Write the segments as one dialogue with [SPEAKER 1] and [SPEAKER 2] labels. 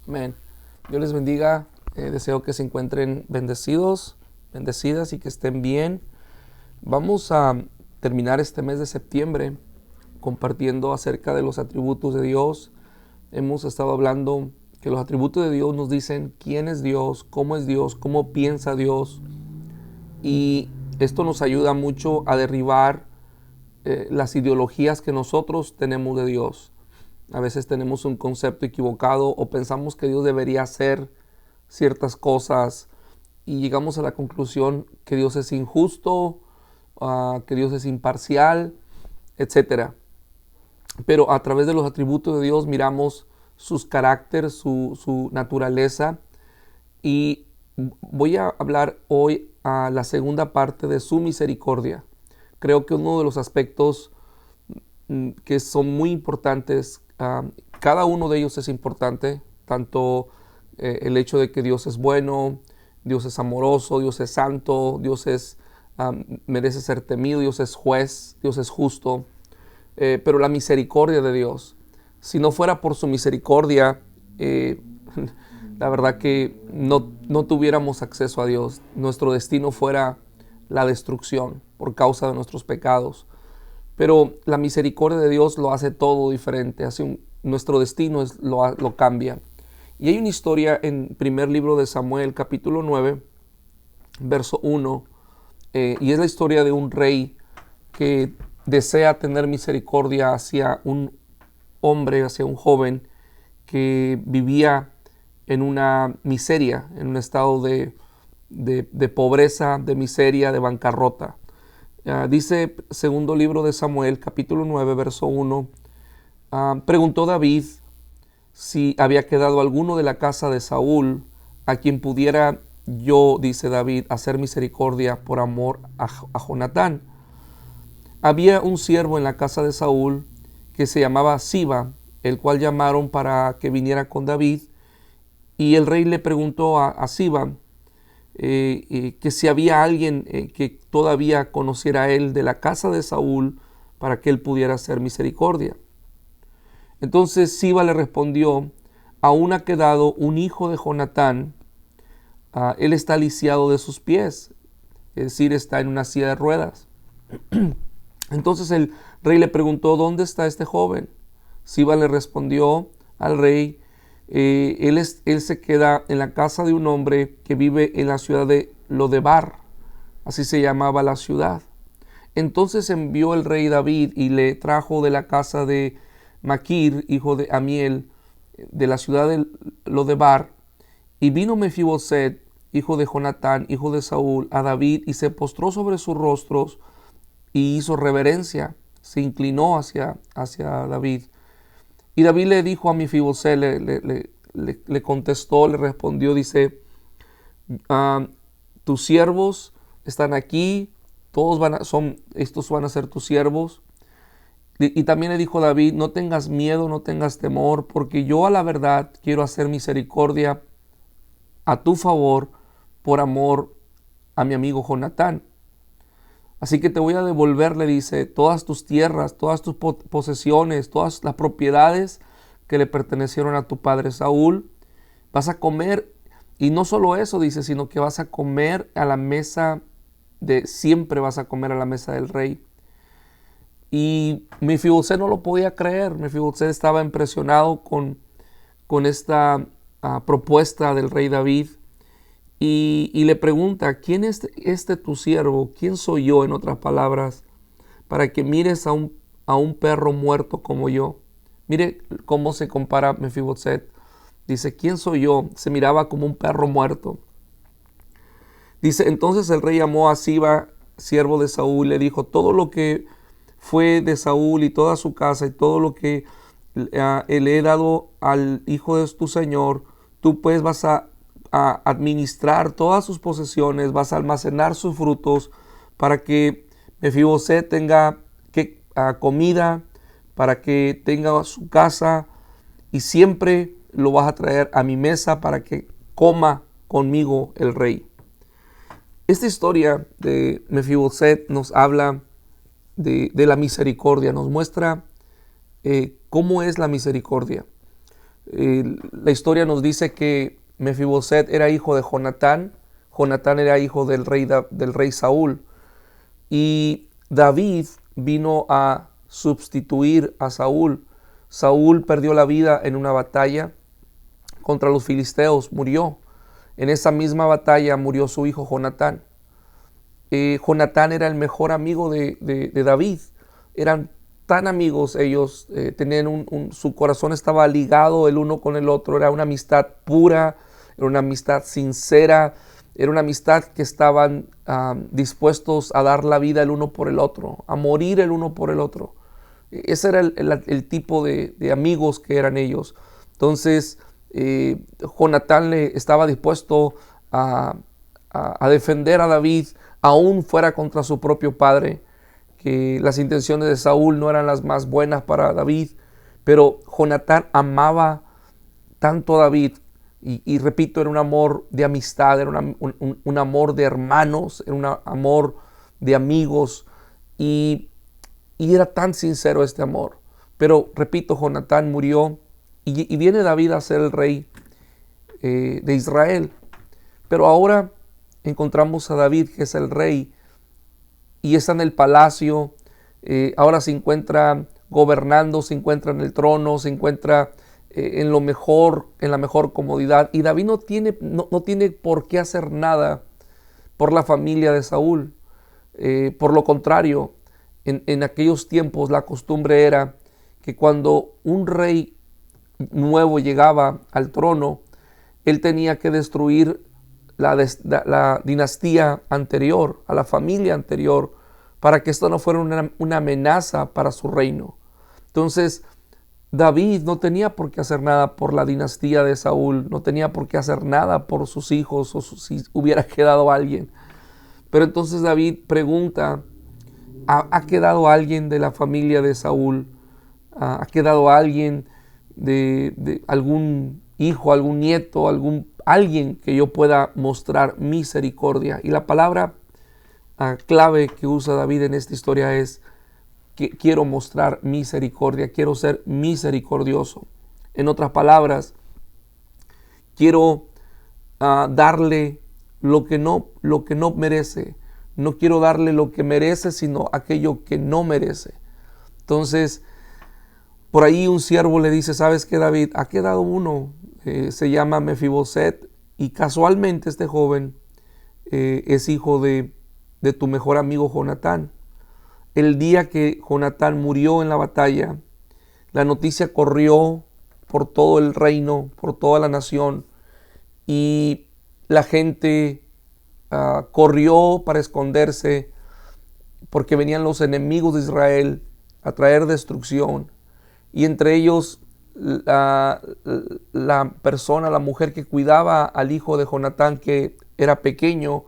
[SPEAKER 1] Amén. Dios les bendiga. Deseo que se encuentren bendecidos, bendecidas y que estén bien. Vamos a terminar este mes de septiembre compartiendo acerca de los atributos de Dios. Hemos estado hablando que los atributos de Dios nos dicen quién es Dios, cómo piensa Dios. Y esto nos ayuda mucho a derribar las ideologías que nosotros tenemos de Dios. A veces tenemos un concepto equivocado o pensamos que Dios debería hacer ciertas cosas y llegamos a la conclusión que Dios es injusto, que Dios es imparcial, etcétera. Pero a través de los atributos de Dios miramos sus caracteres, su naturaleza, y voy a hablar hoy a la segunda parte de su misericordia. Creo que uno de los aspectos que son muy importantes, cada uno de ellos es importante, tanto el hecho de que Dios es bueno, Dios es amoroso, Dios es santo, merece ser temido, Dios es juez, Dios es justo, pero la misericordia de Dios, si no fuera por su misericordia, la verdad que no tuviéramos acceso a Dios, nuestro destino fuera la destrucción por causa de nuestros pecados. Pero la misericordia de Dios lo hace todo diferente, nuestro destino lo cambia. Y hay una historia en primer libro de Samuel, capítulo 9, verso 1, y es la historia de un rey que desea tener misericordia hacia un hombre, hacia un joven que vivía en una miseria, en un estado de pobreza, de miseria, de bancarrota. Dice segundo libro de Samuel, capítulo 9, verso 1, preguntó David si había quedado alguno de la casa de Saúl a quien pudiera yo, dice David, hacer misericordia por amor a Jonatán. Había un siervo en la casa de Saúl que se llamaba Siba, el cual llamaron para que viniera con David, y el rey le preguntó a Siba que si había alguien que todavía conociera a él de la casa de Saúl para que él pudiera hacer misericordia. Entonces Siba le respondió: aún ha quedado un hijo de Jonatán, él está lisiado de sus pies, es decir, está en una silla de ruedas. Entonces el rey le preguntó: ¿dónde está este joven? Siba le respondió al rey: él se queda en la casa de un hombre que vive en la ciudad de Lodebar, así se llamaba la ciudad. Entonces envió el rey David y le trajo de la casa de Maquir, hijo de Amiel, de la ciudad de Lodebar. Y vino Mefiboset, hijo de Jonatán, hijo de Saúl, a David, y se postró sobre sus rostros y hizo reverencia, se inclinó hacia David. Y David le dijo a Mefiboset, le contestó, le respondió, dice: tus siervos están aquí, estos van a ser tus siervos. Y también le dijo David: no tengas miedo, no tengas temor, porque yo a la verdad quiero hacer misericordia a tu favor por amor a mi amigo Jonatán. Así que te voy a devolver, le dice, todas tus tierras, todas tus posesiones, todas las propiedades que le pertenecieron a tu padre Saúl. Vas a comer, y no solo eso, dice, sino que vas a comer a la mesa siempre vas a comer a la mesa del rey. Y Mefiboset no lo podía creer. Mefiboset estaba impresionado con esta propuesta del rey David. Y le pregunta: ¿quién es este tu siervo? ¿Quién soy yo, en otras palabras, para que mires a un perro muerto como yo? Mire cómo se compara Mefiboset. Dice: ¿quién soy yo? Se miraba como un perro muerto. Dice: entonces el rey llamó a Siba, siervo de Saúl, y le dijo: todo lo que fue de Saúl y toda su casa y todo lo que le he dado al hijo de tu señor, tú pues vas a administrar todas sus posesiones, vas a almacenar sus frutos, para que Mefiboset tenga comida, para que tenga su casa, y siempre lo vas a traer a mi mesa para que coma conmigo el rey. Esta historia de Mefiboset nos habla de la misericordia, nos muestra cómo es la misericordia. La historia nos dice que Mefiboset era hijo de Jonatán. Jonatán era hijo del rey Saúl. Y David vino a sustituir a Saúl. Saúl perdió la vida en una batalla contra los filisteos, murió. En esa misma batalla murió su hijo Jonatán. Jonatán era el mejor amigo de David. Eran tan amigos ellos, tenían su corazón estaba ligado el uno con el otro. Era una amistad pura, era una amistad sincera, era una amistad que estaban dispuestos a dar la vida el uno por el otro, a morir el uno por el otro. Ese era el tipo de amigos que eran ellos. Entonces, Jonatán le estaba dispuesto a defender a David, aún fuera contra su propio padre, que las intenciones de Saúl no eran las más buenas para David, pero Jonatán amaba tanto a David, y repito, era un amor de amistad, era un amor de hermanos, era un amor de amigos, y era tan sincero este amor. Pero repito, Jonatán murió, y viene David a ser el rey de Israel. Pero ahora encontramos a David, que es el rey, y está en el palacio. Ahora se encuentra gobernando, se encuentra en el trono, se encuentra en lo mejor, en la mejor comodidad. Y David no tiene por qué hacer nada por la familia de Saúl. Por lo contrario, en aquellos tiempos la costumbre era que cuando un rey nuevo llegaba al trono, él tenía que destruir la dinastía anterior, a la familia anterior, para que esto no fuera una amenaza para su reino. Entonces, David no tenía por qué hacer nada por la dinastía de Saúl, no tenía por qué hacer nada por sus hijos, o si hubiera quedado alguien. Pero entonces David pregunta, ¿ha quedado alguien de la familia de Saúl? ¿Ha quedado alguien de algún hijo, algún nieto, alguien que yo pueda mostrar misericordia? Y la palabra clave que usa David en esta historia es que quiero mostrar misericordia, quiero ser misericordioso. En otras palabras, quiero darle lo que no merece. No quiero darle lo que merece, sino aquello que no merece. Entonces, por ahí un siervo le dice, ¿sabes qué, David? Ha quedado uno, se llama Mefiboset, y casualmente este joven es hijo de tu mejor amigo Jonatán. El día que Jonatán murió en la batalla, la noticia corrió por todo el reino, por toda la nación, y la gente corrió para esconderse, porque venían los enemigos de Israel a traer destrucción. Y entre ellos la persona, la mujer que cuidaba al hijo de Jonatán, que era pequeño,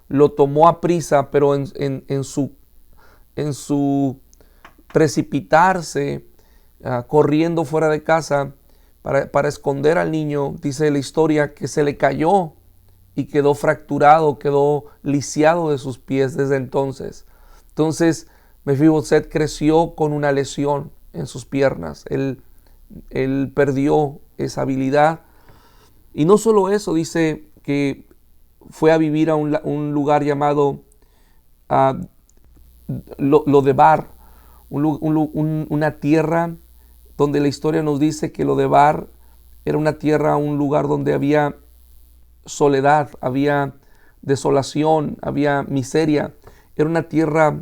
[SPEAKER 1] lo tomó a prisa, pero en su precipitarse, corriendo fuera de casa para esconder al niño, dice la historia que se le cayó y quedó fracturado, quedó lisiado de sus pies desde entonces. Entonces Mefiboset creció con una lesión en sus piernas. Él perdió esa habilidad. Y no solo eso, dice que fue a vivir a un lugar llamado Lodebar, una tierra donde la historia nos dice que Lodebar era una tierra, un lugar donde había soledad, había desolación, había miseria. Era una tierra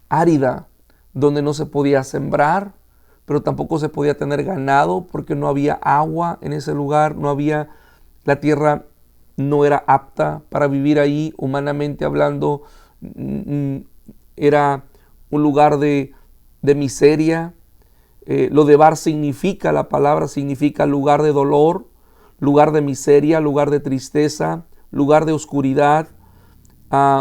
[SPEAKER 1] árida donde no se podía sembrar, pero tampoco se podía tener ganado porque no había agua en ese lugar, la tierra no era apta para vivir ahí, humanamente hablando. Era un lugar de miseria. Lodebar significa, la palabra significa lugar de dolor, lugar de miseria, lugar de tristeza, lugar de oscuridad,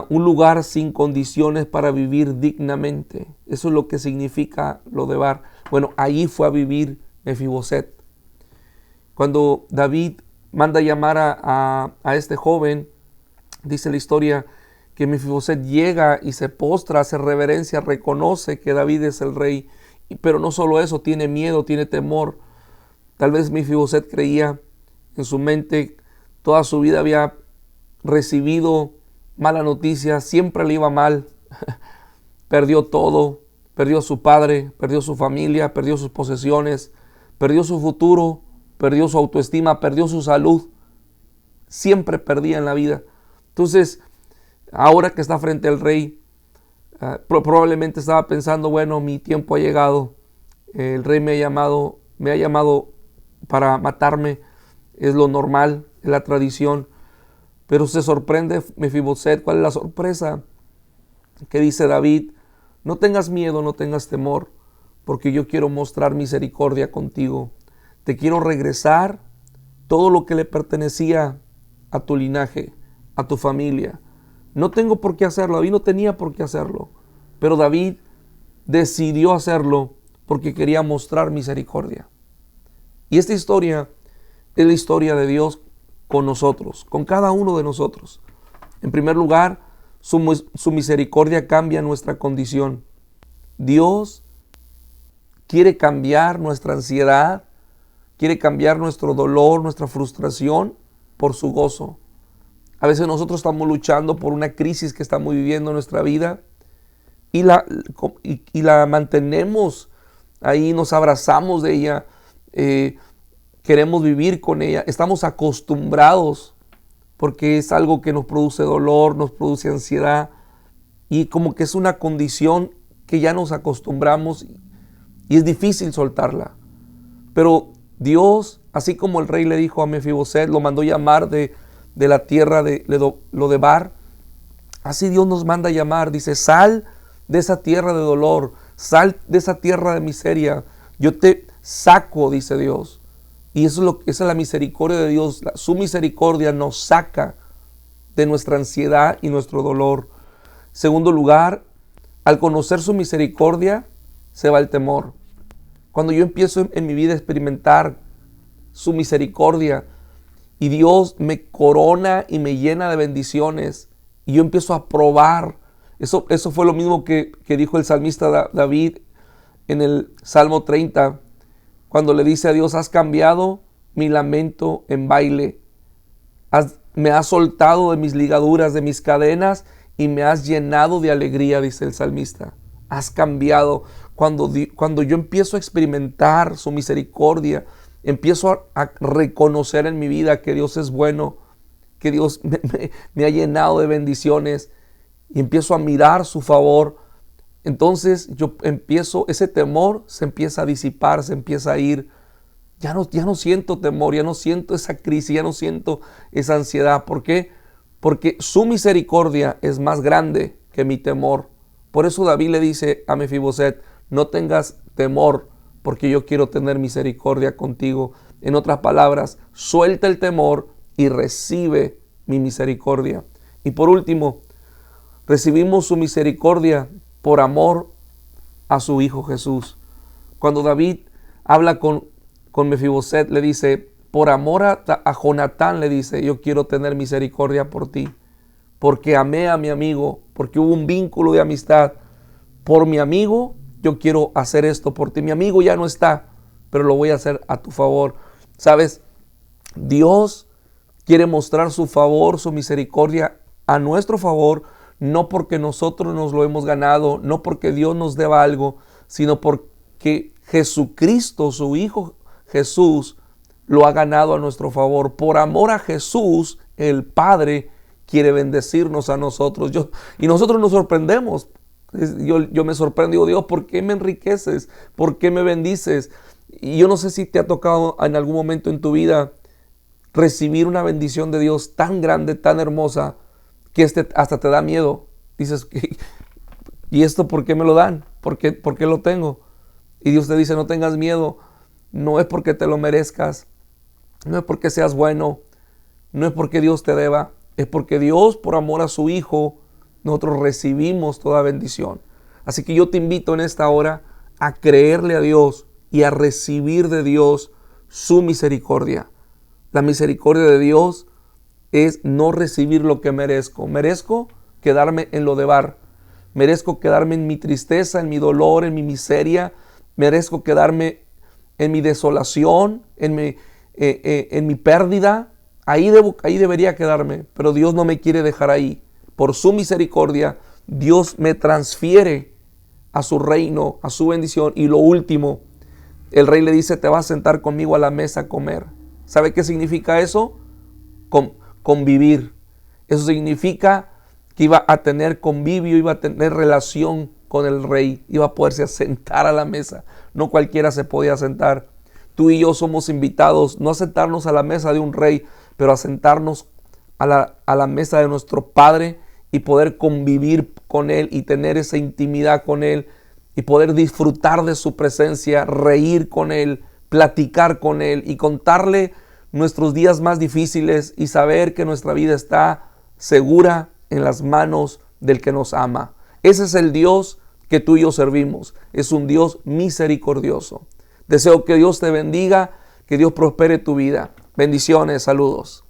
[SPEAKER 1] un lugar sin condiciones para vivir dignamente. Eso es lo que significa Lodebar. Bueno, ahí fue a vivir Mefiboset. Cuando David manda llamar a este joven, dice la historia que Mefiboset llega y se postra, hace reverencia, reconoce que David es el rey, pero no solo eso, tiene miedo, tiene temor. Tal vez Mefiboset creía en su mente, toda su vida había recibido mala noticia, siempre le iba mal, perdió todo, perdió a su padre, perdió su familia, perdió sus posesiones, perdió su futuro, perdió su autoestima, perdió su salud, siempre perdía en la vida. Entonces, ahora que está frente al rey, probablemente estaba pensando, bueno, mi tiempo ha llegado, el rey me ha llamado para matarme, es lo normal, es la tradición. Pero se sorprende Mefiboset. ¿Cuál es la sorpresa? Que dice David, no tengas miedo, no tengas temor, porque yo quiero mostrar misericordia contigo. Te quiero regresar todo lo que le pertenecía a tu linaje, a tu familia. No tengo por qué hacerlo, David no tenía por qué hacerlo, pero David decidió hacerlo porque quería mostrar misericordia. Y esta historia es la historia de Dios con nosotros, con cada uno de nosotros. En primer lugar, su misericordia cambia nuestra condición. Dios quiere cambiar nuestra ansiedad, quiere cambiar nuestro dolor, nuestra frustración por su gozo. A veces nosotros estamos luchando por una crisis que estamos viviendo en nuestra vida y la mantenemos ahí, nos abrazamos de ella, queremos vivir con ella, estamos acostumbrados porque es algo que nos produce dolor, nos produce ansiedad y como que es una condición que ya nos acostumbramos y es difícil soltarla. Pero Dios, así como el rey le dijo a Mefiboset, lo mandó llamar de la tierra de Lodebar, así Dios nos manda llamar, dice, sal de esa tierra de dolor, sal de esa tierra de miseria, yo te saco, dice Dios. Y esa es la misericordia de Dios. Su misericordia nos saca de nuestra ansiedad y nuestro dolor. Segundo lugar, al conocer su misericordia, se va el temor. Cuando yo empiezo en mi vida a experimentar su misericordia y Dios me corona y me llena de bendiciones y yo empiezo a probar, eso fue lo mismo que dijo el salmista David en el Salmo 30, cuando le dice a Dios, has cambiado mi lamento en baile, me has soltado de mis ligaduras, de mis cadenas y me has llenado de alegría, dice el salmista. Has cambiado. Cuando yo empiezo a experimentar su misericordia, empiezo a reconocer en mi vida que Dios es bueno, que Dios me ha llenado de bendiciones y empiezo a mirar su favor, entonces ese temor se empieza a disipar, se empieza a ir. Ya no siento temor, ya no siento esa crisis, ya no siento esa ansiedad. ¿Por qué? Porque su misericordia es más grande que mi temor. Por eso David le dice a Mefiboset, no tengas temor, porque yo quiero tener misericordia contigo. En otras palabras, suelta el temor y recibe mi misericordia. Y por último, recibimos su misericordia por amor a su Hijo Jesús. Cuando David habla con Mefiboset, le dice, por amor a Jonatán, le dice, yo quiero tener misericordia por ti, porque amé a mi amigo, porque hubo un vínculo de amistad. Por mi amigo, yo quiero hacer esto por ti. Mi amigo ya no está, pero lo voy a hacer a tu favor. ¿Sabes? Dios quiere mostrar su favor, su misericordia a nuestro favor, no porque nosotros nos lo hemos ganado, no porque Dios nos deba algo, sino porque Jesucristo, su Hijo Jesús, lo ha ganado a nuestro favor. Por amor a Jesús, el Padre quiere bendecirnos a nosotros. Y nosotros nos sorprendemos. Yo me sorprendo, digo, Dios, ¿por qué me enriqueces? ¿Por qué me bendices? Y yo no sé si te ha tocado en algún momento en tu vida recibir una bendición de Dios tan grande, tan hermosa, que hasta te da miedo. Dices, ¿y esto por qué me lo dan? ¿Por qué lo tengo? Y Dios te dice, no tengas miedo. No es porque te lo merezcas. No es porque seas bueno. No es porque Dios te deba. Es porque Dios, por amor a su Hijo, nosotros recibimos toda bendición. Así que yo te invito en esta hora a creerle a Dios y a recibir de Dios su misericordia. La misericordia de Dios es no recibir lo que merezco. Merezco quedarme en Lodebar. Merezco quedarme en mi tristeza, en mi dolor, en mi miseria. Merezco quedarme en mi desolación, en mi pérdida, ahí debería quedarme, pero Dios no me quiere dejar ahí. Por su misericordia, Dios me transfiere a su reino, a su bendición. Y lo último, el rey le dice, te vas a sentar conmigo a la mesa a comer. ¿Sabe qué significa eso? Convivir. Eso significa que iba a tener convivio, iba a tener relación con el rey, iba a poderse sentar a la mesa. No cualquiera se podía sentar. Tú y yo somos invitados no a sentarnos a la mesa de un rey, pero a sentarnos a la mesa de nuestro Padre y poder convivir con Él y tener esa intimidad con Él y poder disfrutar de su presencia, reír con Él, platicar con Él y contarle nuestros días más difíciles y saber que nuestra vida está segura en las manos del que nos ama. Ese es el Dios que tú y yo servimos. Es un Dios misericordioso. Deseo que Dios te bendiga, que Dios prospere tu vida. Bendiciones, saludos.